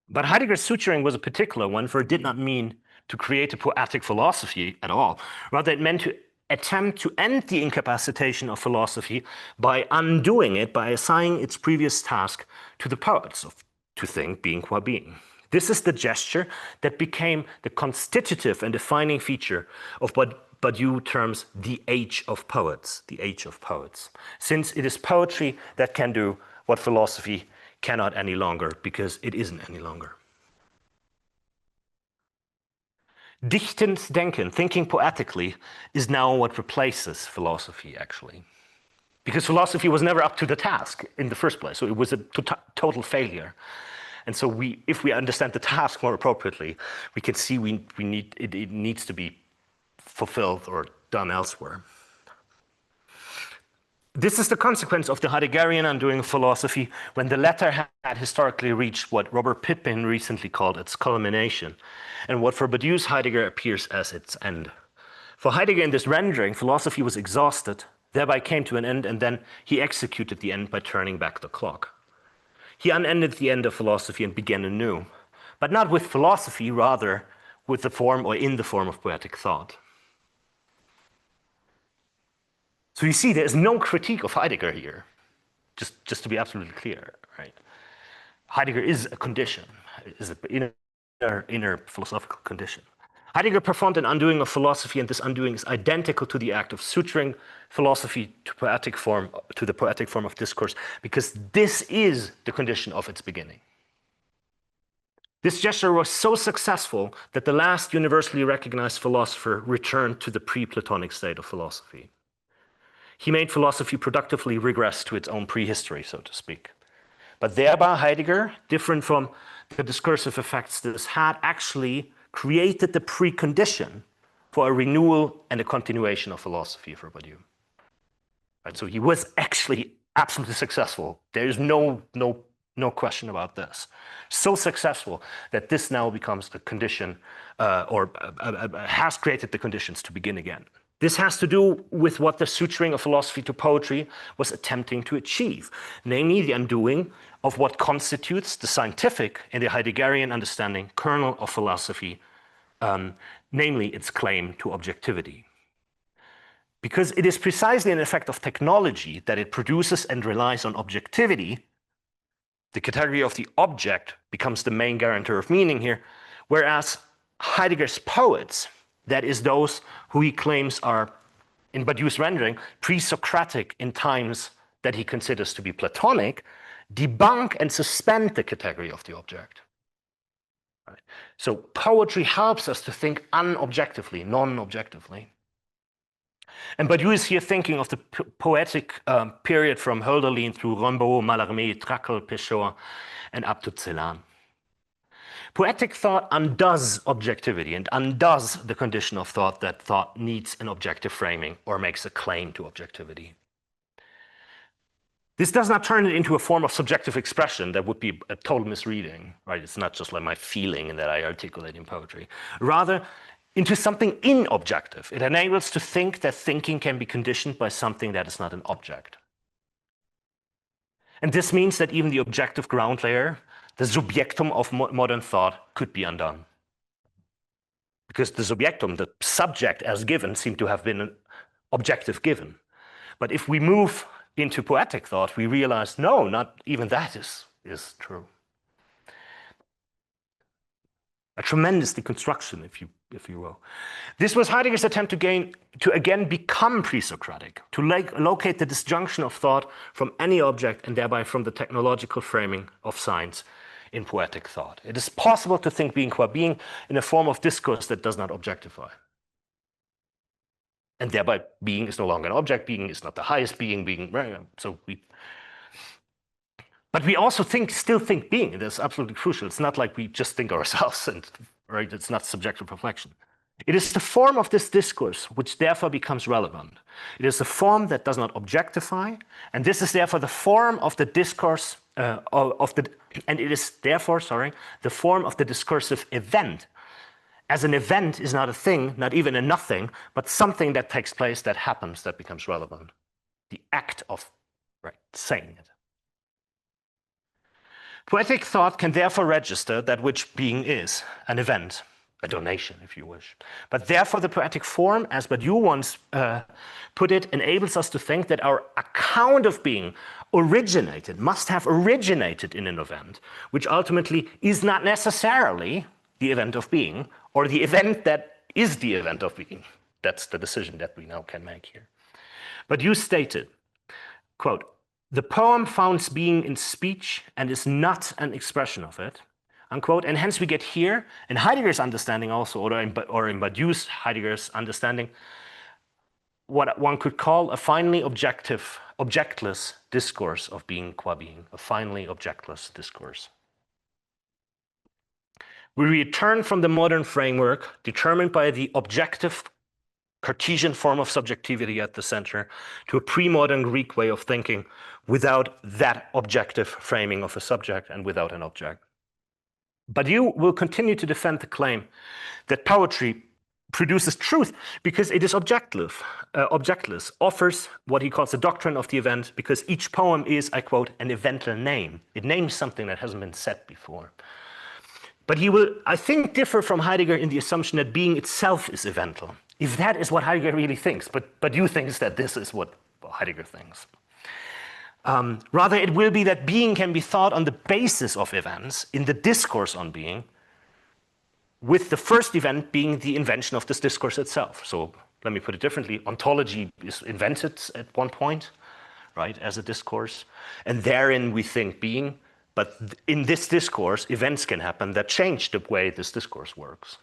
But Heidegger's suturing was a particular one, for it did not mean to create a poetic philosophy at all. Rather, it meant to attempt to end the incapacitation of philosophy by undoing it, by assigning its previous task to the poets, of to think, being qua being. This is the gesture that became the constitutive and defining feature of what Badiou terms the age of poets, the age of poets, since it is poetry that can do what philosophy cannot any longer, because it isn't any longer. Dichtend denken, thinking poetically, is now what replaces philosophy, actually. Because philosophy was never up to the task in the first place, so it was a total failure. And so if we understand the task more appropriately, we can see it needs to be fulfilled or done elsewhere. This is the consequence of the Heideggerian undoing of philosophy when the latter had historically reached what Robert Pippin recently called its culmination, and what for Badiou's Heidegger appears as its end. For Heidegger in this rendering, philosophy was exhausted, thereby came to an end, and then he executed the end by turning back the clock. He unended the end of philosophy and began anew, but not with philosophy, rather with the form or in the form of poetic thought. So you see, there's no critique of Heidegger here, just to be absolutely clear, right? Heidegger is a condition, is an inner philosophical condition. Heidegger performed an undoing of philosophy, and this undoing is identical to the act of suturing philosophy to the poetic form of discourse, because this is the condition of its beginning. This gesture was so successful that the last universally recognized philosopher returned to the pre-Platonic state of philosophy. He made philosophy productively regress to its own prehistory, so to speak. But thereby Heidegger, different from the discursive effects this had, actually created the precondition for a renewal and a continuation of philosophy for Badiou. Right, so he was actually absolutely successful. There is no question about this. So successful that this now becomes the condition, has created the conditions to begin again. This has to do with what the suturing of philosophy to poetry was attempting to achieve, namely the undoing of what constitutes the scientific, in the Heideggerian understanding, kernel of philosophy, namely its claim to objectivity. Because it is precisely an effect of technology that it produces and relies on objectivity, the category of the object becomes the main guarantor of meaning here, whereas Heidegger's poets, that is those who he claims are, in Badiou's rendering, pre-Socratic in times that he considers to be Platonic, debunk and suspend the category of the object. Right? So poetry helps us to think unobjectively, non-objectively. And Badiou is here thinking of the poetic period from Hölderlin through Rimbaud, Mallarmé, Trakl, Pechot, and up to Celan. Poetic thought undoes objectivity and undoes the condition of thought that thought needs an objective framing or makes a claim to objectivity. This does not turn it into a form of subjective expression. That would be a total misreading, right? It's not just like my feeling that I articulate in poetry. Rather, into something inobjective. It enables to think that thinking can be conditioned by something that is not an object. And this means that even the objective ground layer, the subjectum of modern thought, could be undone. Because the subjectum, the subject as given, seemed to have been an objective given. But if we move into poetic thought, we realize, no, not even that is true. A tremendous deconstruction, if you will. This was Heidegger's attempt to again become pre-Socratic, to locate the disjunction of thought from any object and thereby from the technological framing of science in poetic thought. It is possible to think being qua being in a form of discourse that does not objectify. And thereby being is no longer an object, being is not the highest being, but we also still think being, and that's absolutely crucial. It's not like we just think ourselves, and right, it's not subjective reflection. It is the form of this discourse which therefore becomes relevant. It is the form that does not objectify, and this is therefore the form of the discourse and it is therefore, the form of the discursive event. As an event is not a thing, not even a nothing, but something that takes place, that happens, that becomes relevant. The act of saying it. Poetic thought can therefore register that which being is, an event, a donation, if you wish. But therefore the poetic form, as Badu once put it, enables us to think that our account of being must have originated in an event, which ultimately is not necessarily the event of being, or the event that is the event of being. That's the decision that we now can make here. But you stated, quote, the poem founds being in speech and is not an expression of it, unquote. And hence we get here, in Heidegger's understanding also, or in Badu's Heidegger's understanding, what one could call a finally objectless discourse of being qua being, a finally objectless discourse. We return from the modern framework determined by the objective Cartesian form of subjectivity at the center to a pre-modern Greek way of thinking without that objective framing of a subject and without an object. Badu will continue to defend the claim that poetry produces truth because it is objectless, offers what he calls the doctrine of the event because each poem is, I quote, an evental name. It names something that hasn't been said before. But he will, I think, differ from Heidegger in the assumption that being itself is evental, if that is what Heidegger really thinks. But you think that this is what Heidegger thinks. Rather, it will be that being can be thought on the basis of events in the discourse on being, with the first event being the invention of this discourse itself. So let me put it differently. Ontology is invented at one point, right, as a discourse. And therein we think being. But in this discourse, events can happen that change the way this discourse works.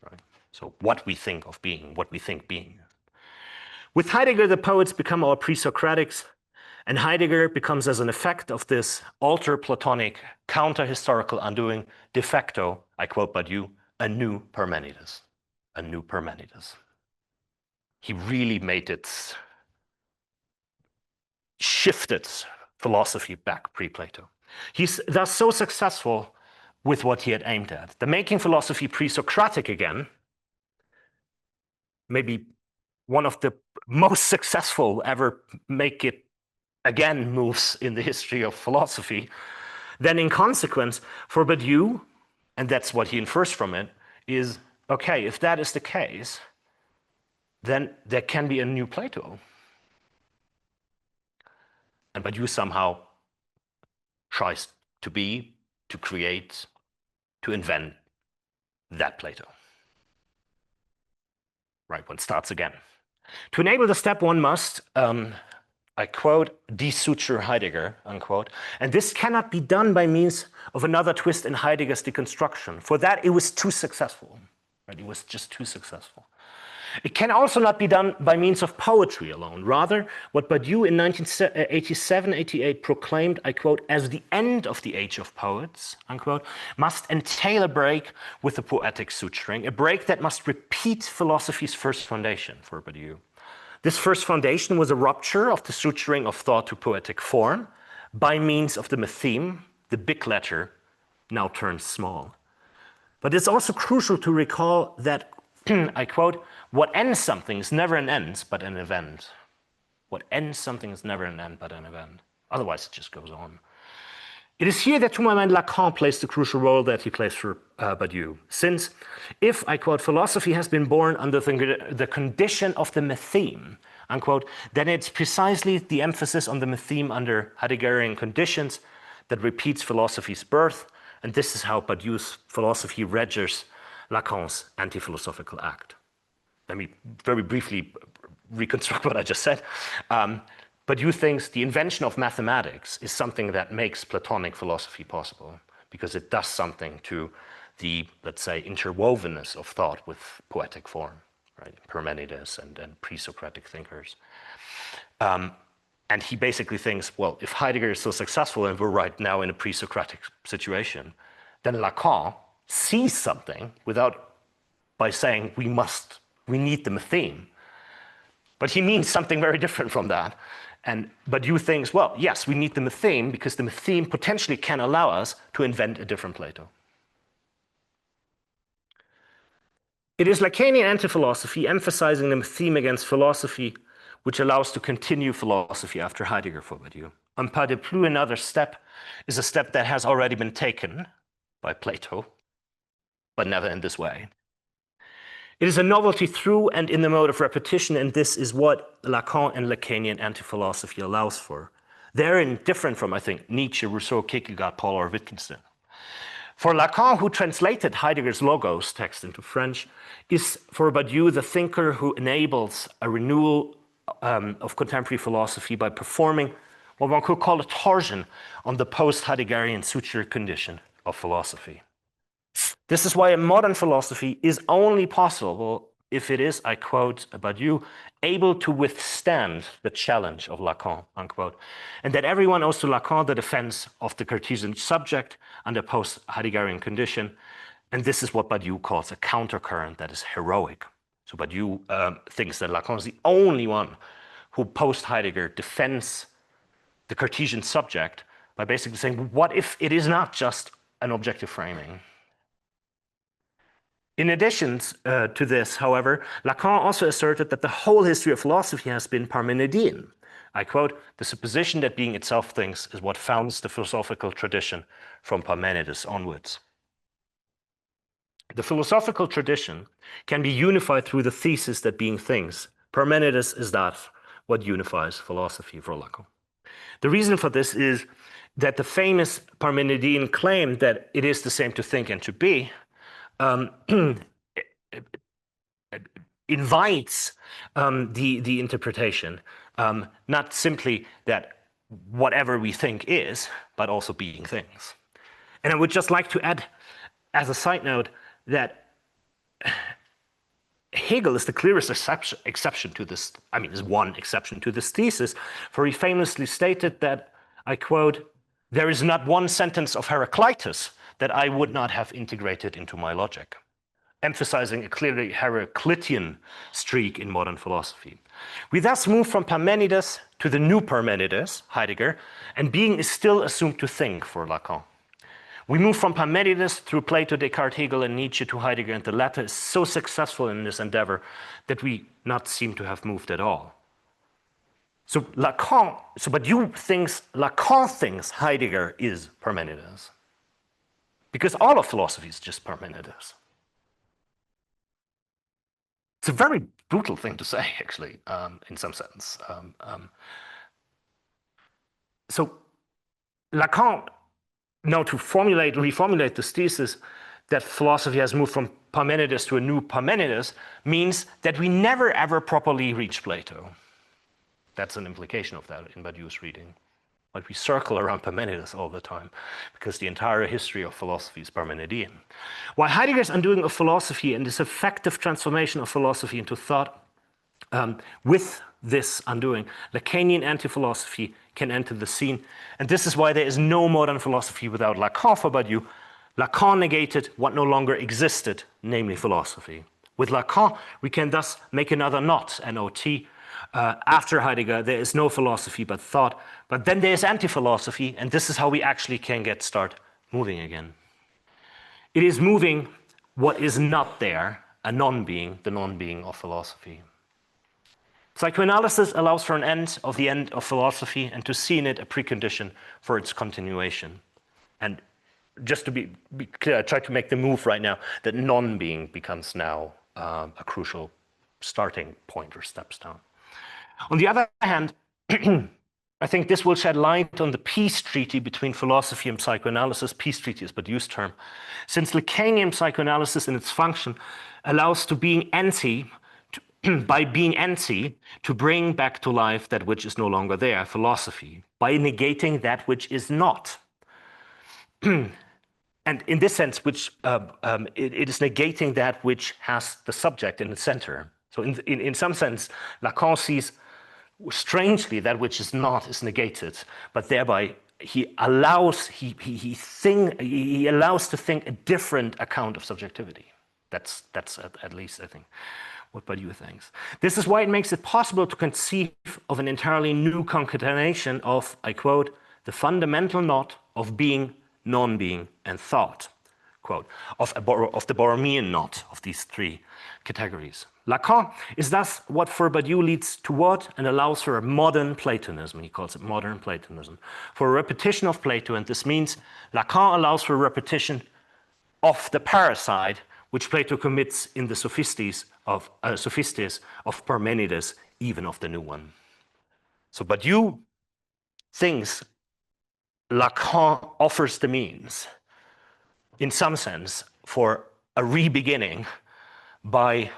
Right? So what we think of being, what we think being. With Heidegger, the poets become our pre-Socratics, and Heidegger becomes, as an effect of this alter-Platonic, counter-historical undoing, de facto, I quote Badu, a new Parmenides. A new Parmenides. He really made it, shifted philosophy back pre-Plato. He's thus so successful with what he had aimed at. The making philosophy pre-Socratic again, maybe one of the most successful ever make it again moves in the history of philosophy, then in consequence for Badu, and that's what he infers from it, is, okay, if that is the case, then there can be a new Plato. And Badu somehow tries to create, to invent that Plato. Right, one starts again. To enable the step, one must, I quote, desuture Heidegger, unquote. And this cannot be done by means of another twist in Heidegger's deconstruction. For that, it was too successful. Right? It was just too successful. It can also not be done by means of poetry alone. Rather, what Badu in 1987-88 proclaimed, I quote, as the end of the age of poets, unquote, must entail a break with the poetic suturing, a break that must repeat philosophy's first foundation for Badu. This first foundation was a rupture of the suturing of thought to poetic form by means of the metheme, the big letter, now turned small. But it's also crucial to recall that, I quote, what ends something is never an end, but an event. What ends something is never an end, but an event. Otherwise, it just goes on. It is here that, to my mind, Lacan plays the crucial role that he plays for Badiou. Since, if, I quote, philosophy has been born under the condition of the metheme, unquote, then it's precisely the emphasis on the metheme under Heideggerian conditions that repeats philosophy's birth, and this is how Badiou's philosophy registers Lacan's anti-philosophical act. Let me very briefly reconstruct what I just said. Badiou thinks the invention of mathematics is something that makes Platonic philosophy possible because it does something to the, let's say, interwovenness of thought with poetic form, right? Parmenides and pre-Socratic thinkers. And he basically thinks, well, if Heidegger is so successful and we're right now in a pre-Socratic situation, then Lacan sees something by saying we need the metheme. But he means something very different from that. And Badiou thinks, well, yes, we need the metheme because the metheme potentially can allow us to invent a different Plato. It is Lacanian anti-philosophy emphasizing the metheme against philosophy which allows to continue philosophy after Heidegger for Badiou. Un pas de plus, another step, is a step that has already been taken by Plato, but never in this way. It is a novelty through and in the mode of repetition, and this is what Lacan and Lacanian anti-philosophy allows for. Therein different from, I think, Nietzsche, Rousseau, Kierkegaard, Paul, or Wittgenstein. For Lacan, who translated Heidegger's Logos text into French, is for Badiou the thinker who enables a renewal of contemporary philosophy by performing what one could call a torsion on the post-Heideggerian suture condition of philosophy. This is why a modern philosophy is only possible if it is, I quote Badiou, able to withstand the challenge of Lacan, unquote, and that everyone owes to Lacan the defense of the Cartesian subject under post-Heideggerian condition, and this is what Badiou calls a countercurrent that is heroic. So Badiou thinks that Lacan is the only one who post-Heidegger defends the Cartesian subject by basically saying, what if it is not just an objective framing? In addition to this, however, Lacan also asserted that the whole history of philosophy has been Parmenidean. I quote, the supposition that being itself thinks is what founds the philosophical tradition from Parmenides onwards. The philosophical tradition can be unified through the thesis that being thinks. Parmenides is that what unifies philosophy for Lacan. The reason for this is that the famous Parmenidean claim that it is the same to think and to be invites the interpretation, not simply that whatever we think is, but also being things. And I would just like to add, as a side note, that Hegel is the clearest exception to this, is one exception to this thesis, for he famously stated that, I quote, there is not one sentence of Heraclitus that I would not have integrated into my logic, emphasizing a clearly Heraclitean streak in modern philosophy. We thus move from Parmenides to the new Parmenides, Heidegger, and being is still assumed to think for Lacan. We move from Parmenides through Plato, Descartes, Hegel, and Nietzsche to Heidegger, and the latter is so successful in this endeavor that we not seem to have moved at all. Badiou thinks Lacan thinks Heidegger is Parmenides, because all of philosophy is just Parmenides. It's a very brutal thing to say, actually, in some sense. So Lacan, now to reformulate this thesis that philosophy has moved from Parmenides to a new Parmenides means that we never ever properly reach Plato. That's an implication of that in Badiou's reading. But we circle around Parmenides all the time because the entire history of philosophy is Parmenidean. While Heidegger's undoing of philosophy and this effective transformation of philosophy into thought, with this undoing, Lacanian anti-philosophy can enter the scene. And this is why there is no modern philosophy without Lacan for Badiou. Lacan negated what no longer existed, namely philosophy. With Lacan, we can thus make another knot, N-O-T, After Heidegger, there is no philosophy but thought, but then there's anti-philosophy, and this is how we actually can start moving again. It is moving what is not there, a non-being, the non-being of philosophy. Psychoanalysis allows for an end of philosophy and to see in it a precondition for its continuation. And just to be clear, I try to make the move right now that non-being becomes now a crucial starting point or steps down. On the other hand, I think this will shed light on the peace treaty between philosophy and psychoanalysis. Peace treaty is Badiou's term. Since Lacanian psychoanalysis in its function allows to being anti, by being anti, to bring back to life that which is no longer there, philosophy, by negating that which is not. And in this sense, it is negating that which has the subject in the center. So in some sense, Lacan sees strangely that which is not is negated, but thereby he allows to think a different account of subjectivity. That's at least, I think, what Badiou thinks. This is why it makes it possible to conceive of an entirely new concatenation of, I quote, the fundamental knot of being, non-being, and thought, quote, of the Borromean knot of these three categories. Lacan is thus what for Badiou leads toward and allows for a modern Platonism. He calls it modern Platonism. For a repetition of Plato, and this means Lacan allows for a repetition of the parricide which Plato commits in the Sophistes of Parmenides, even of the new one. So Badiou thinks Lacan offers the means, in some sense, for a re-beginning by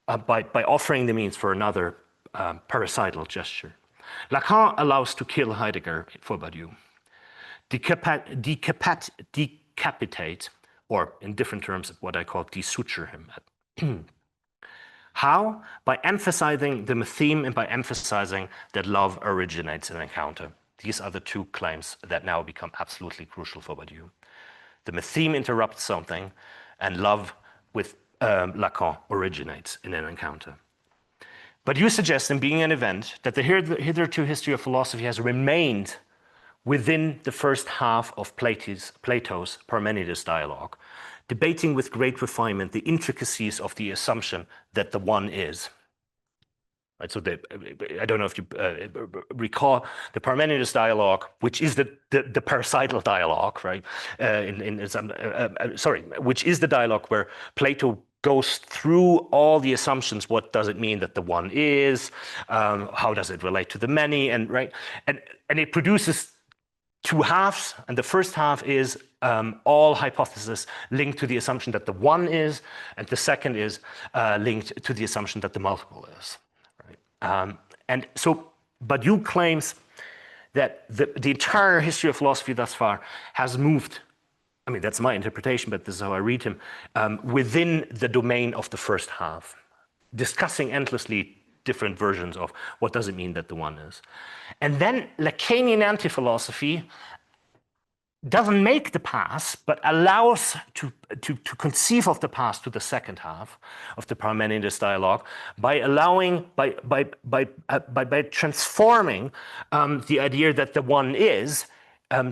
offering the means for another parricidal gesture. Lacan allows to kill Heidegger for Badiou, decapitate, or in different terms, what I call desuture him. How? By emphasizing the theme and by emphasizing that love originates in encounter. These are the two claims that now become absolutely crucial for Badiou. The theme interrupts something, and love with Lacan originates in an encounter. Badiou suggests in Being an Event that the hitherto history of philosophy has remained within the first half of Plato's Parmenides dialogue, debating with great refinement the intricacies of the assumption that the one is. Right, so I don't know if you recall the Parmenides dialogue, which is the parricidal dialogue, right? Which is the dialogue where Plato goes through all the assumptions. What does it mean that the one is? How does it relate to the many? And it produces two halves, and the first half is all hypotheses linked to the assumption that the one is, and the second is linked to the assumption that the multiple is. Right? And so Badiou claims that the entire history of philosophy thus far has moved, I mean, that's my interpretation, but this is how I read him, within the domain of the first half, discussing endlessly different versions of what does it mean that the one is. And then Lacanian anti-philosophy doesn't make the pass, but allows to conceive of the past to the second half of the Parmenides dialogue by allowing, by transforming the idea that the one is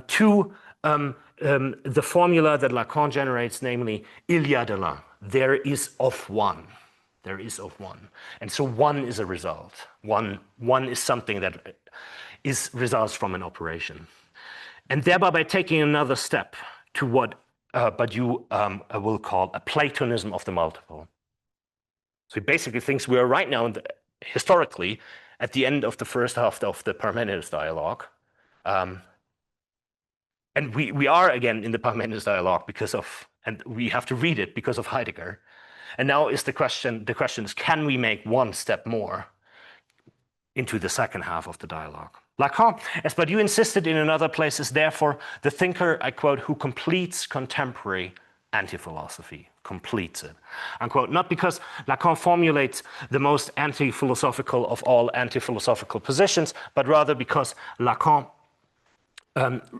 to the formula that Lacan generates, namely, il y a de l'un, there is of one. There is of one. And so one is a result. One is something that results from an operation. And thereby by taking another step to what Badiou will call a Platonism of the multiple. So he basically thinks we are right now, historically, at the end of the first half of the Parmenides dialogue. And we are again in the Parmenides dialogue because of, and we have to read it because of Heidegger. And now is the question is, can we make one step more into the second half of the dialogue? Lacan, as Badiou insisted in another place, is therefore the thinker, I quote, who completes contemporary anti-philosophy, completes it, unquote, not because Lacan formulates the most anti-philosophical of all anti-philosophical positions, but rather because Lacan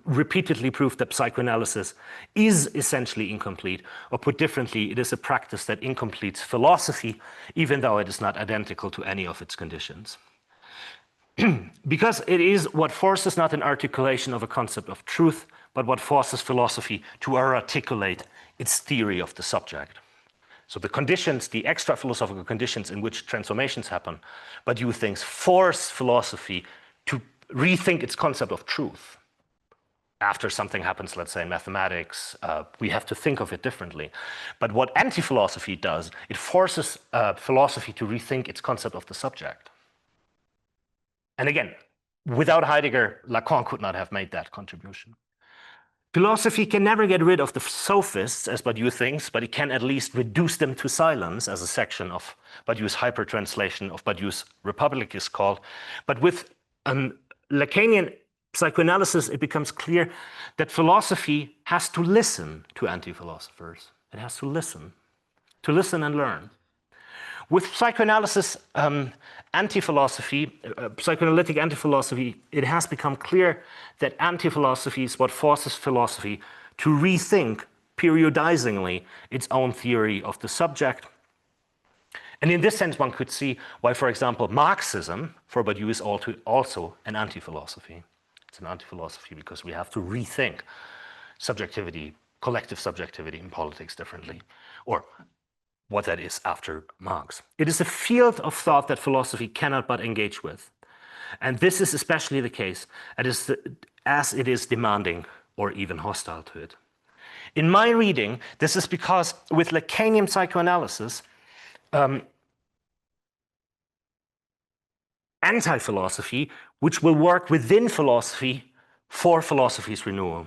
repeatedly proved that psychoanalysis is essentially incomplete, or put differently, it is a practice that incompletes philosophy, even though it is not identical to any of its conditions. Because it is what forces not an articulation of a concept of truth, but what forces philosophy to articulate its theory of the subject. So the conditions, the extra philosophical conditions in which transformations happen, Badiou thinks, force philosophy to rethink its concept of truth. After something happens, let's say in mathematics, we have to think of it differently. But what anti-philosophy does, it forces philosophy to rethink its concept of the subject. And again, without Heidegger, Lacan could not have made that contribution. Philosophy can never get rid of the sophists, as Badiou thinks, but it can at least reduce them to silence, as a section of Badiou's hyper-translation of Badiou's Republic is called. But with Lacanian psychoanalysis, it becomes clear that philosophy has to listen to anti-philosophers. It has to listen and learn. With psychoanalysis, anti-philosophy, psychoanalytic anti-philosophy, it has become clear that anti-philosophy is what forces philosophy to rethink periodizingly its own theory of the subject. And in this sense, one could see why, for example, Marxism for Badiou is also an anti-philosophy. It's an anti-philosophy because we have to rethink subjectivity, collective subjectivity in politics differently, or what that is after Marx. It is a field of thought that philosophy cannot but engage with. And this is especially the case as it is demanding or even hostile to it. In my reading, this is because with Lacanian psychoanalysis, anti-philosophy, which will work within philosophy for philosophy's renewal,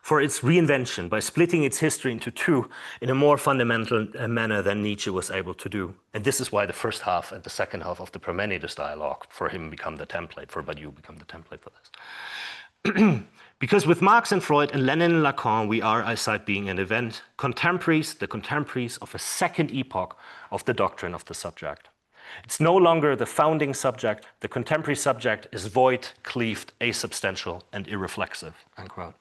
for its reinvention by splitting its history into two in a more fundamental manner than Nietzsche was able to do. And this is why the first half and the second half of the Parmenides dialogue for him become the template, for Badiou become the template for this. Because with Marx and Freud and Lenin and Lacan, we are, I cite, being an event, the contemporaries of a second epoch of the doctrine of the subject. It's no longer the founding subject. The contemporary subject is void, cleaved, asubstantial, and irreflexive, unquote.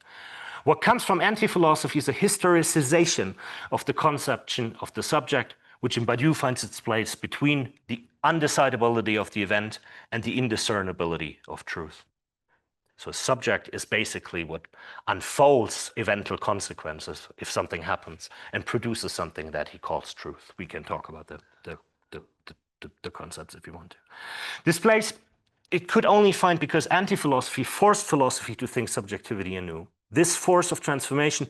What comes from anti-philosophy is a historicization of the conception of the subject, which in Badiou finds its place between the undecidability of the event and the indiscernibility of truth. So subject is basically what unfolds eventual consequences if something happens and produces something that he calls truth. We can talk about the concepts if you want to. This place it could only find because anti-philosophy forced philosophy to think subjectivity anew. This force of transformation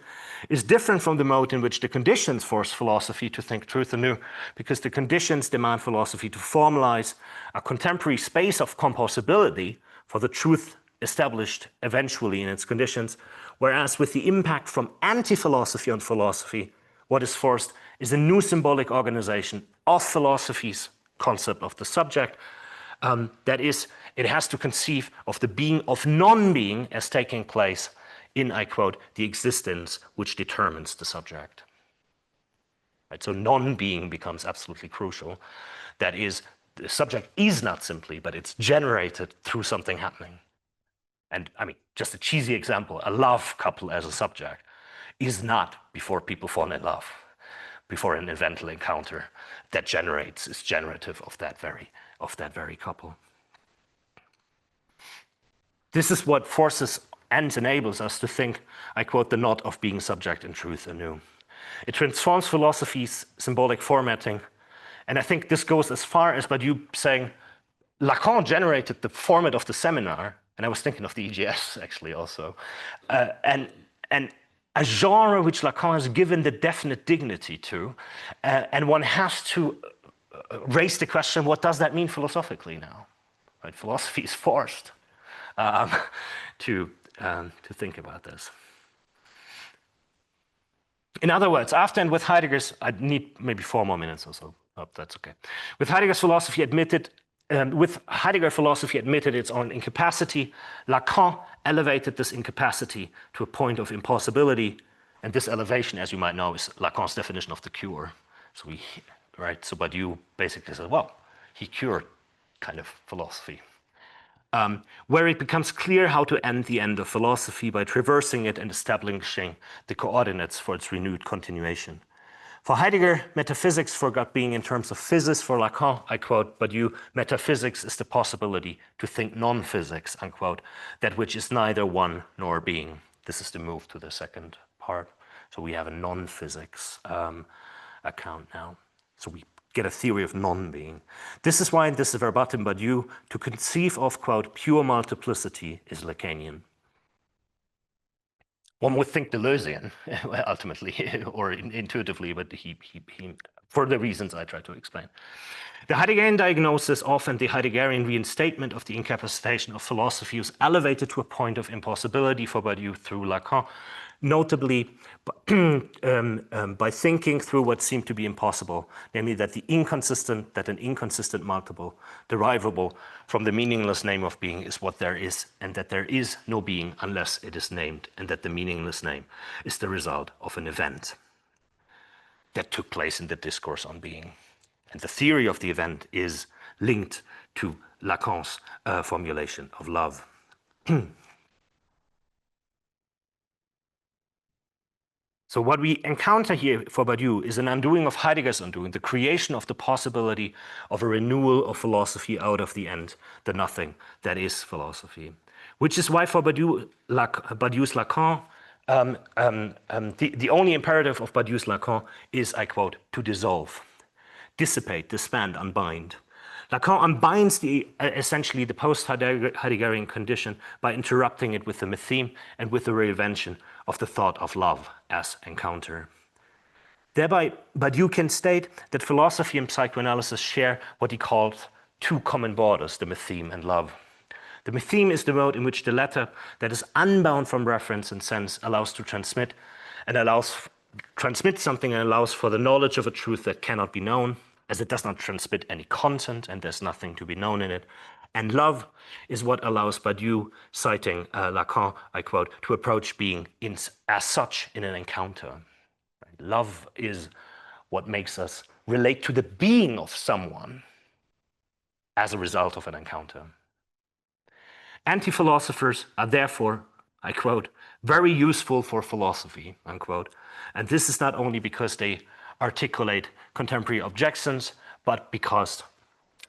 is different from the mode in which the conditions force philosophy to think truth anew, because the conditions demand philosophy to formalize a contemporary space of composability for the truth established eventually in its conditions, whereas with the impact from anti-philosophy on philosophy, what is forced is a new symbolic organization of philosophy's concept of the subject. That is, it has to conceive of the being of non-being as taking place in, I quote, the existence which determines the subject. Right? So non-being becomes absolutely crucial. That is, the subject is not simply, but it's generated through something happening. And I mean, just a cheesy example, a love couple as a subject is not before people fall in love, before an eventual encounter that is generative of that very couple. This is what forces and enables us to think, I quote, the not of being subject in truth anew. It transforms philosophy's symbolic formatting. And I think this goes as far as Badiou saying, Lacan generated the format of the seminar, and I was thinking of the EGS actually also, and a genre which Lacan has given the definite dignity to, and one has to raise the question, what does that mean philosophically now? Right? Philosophy is forced to think about this. In other words, after and with Heidegger's, I need maybe 4 more minutes or so. Oh, that's okay. With Heidegger's philosophy admitted, its own incapacity, Lacan elevated this incapacity to a point of impossibility, and this elevation, as you might know, is Lacan's definition of the cure. So so Badiou basically said, well, he cured kind of philosophy. where it becomes clear how to end the end of philosophy by traversing it and establishing the coordinates for its renewed continuation. For Heidegger, metaphysics forgot being in terms of physis. For Lacan, I quote, Badiou, metaphysics is the possibility to think non-physics, unquote, that which is neither one nor being. This is the move to the second part. So we have a non-physics account now. So we get a theory of non-being. This is why, and this is verbatim Badiou, to conceive of, quote, pure multiplicity is Lacanian. One would think Deleuzean, ultimately, or intuitively, but he, for the reasons I try to explain. The Heideggerian diagnosis of and the Heideggerian reinstatement of the incapacitation of philosophy was elevated to a point of impossibility for Badiou through Lacan, notably by thinking through what seemed to be impossible, namely that an inconsistent multiple derivable from the meaningless name of being is what there is, and that there is no being unless it is named, and that the meaningless name is the result of an event that took place in the discourse on being. And the theory of the event is linked to Lacan's formulation of love. So what we encounter here for Badiou is an undoing of Heidegger's undoing, the creation of the possibility of a renewal of philosophy out of the end, the nothing that is philosophy. Which is why for Badiou's Lacan, the only imperative of Badiou's Lacan is, I quote, to dissolve, dissipate, disband, unbind. Lacan unbinds essentially the post-Heideggerian condition by interrupting it with the mytheme and with the reinvention of the thought of love as encounter. Thereby, Badiou can state that philosophy and psychoanalysis share what he called two common borders, the mytheme and love. The mytheme is the mode in which the latter, that is unbound from reference and sense, allows to transmit something and allows for the knowledge of a truth that cannot be known, as it does not transmit any content and there's nothing to be known in it. And love is what allows Badiou, citing Lacan, I quote, to approach being as such in an encounter. Love is what makes us relate to the being of someone as a result of an encounter. Anti-philosophers are therefore, I quote, very useful for philosophy, unquote. And this is not only because they articulate contemporary objections, but because,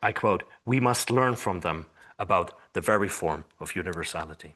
I quote, we must learn from them about the very form of universality.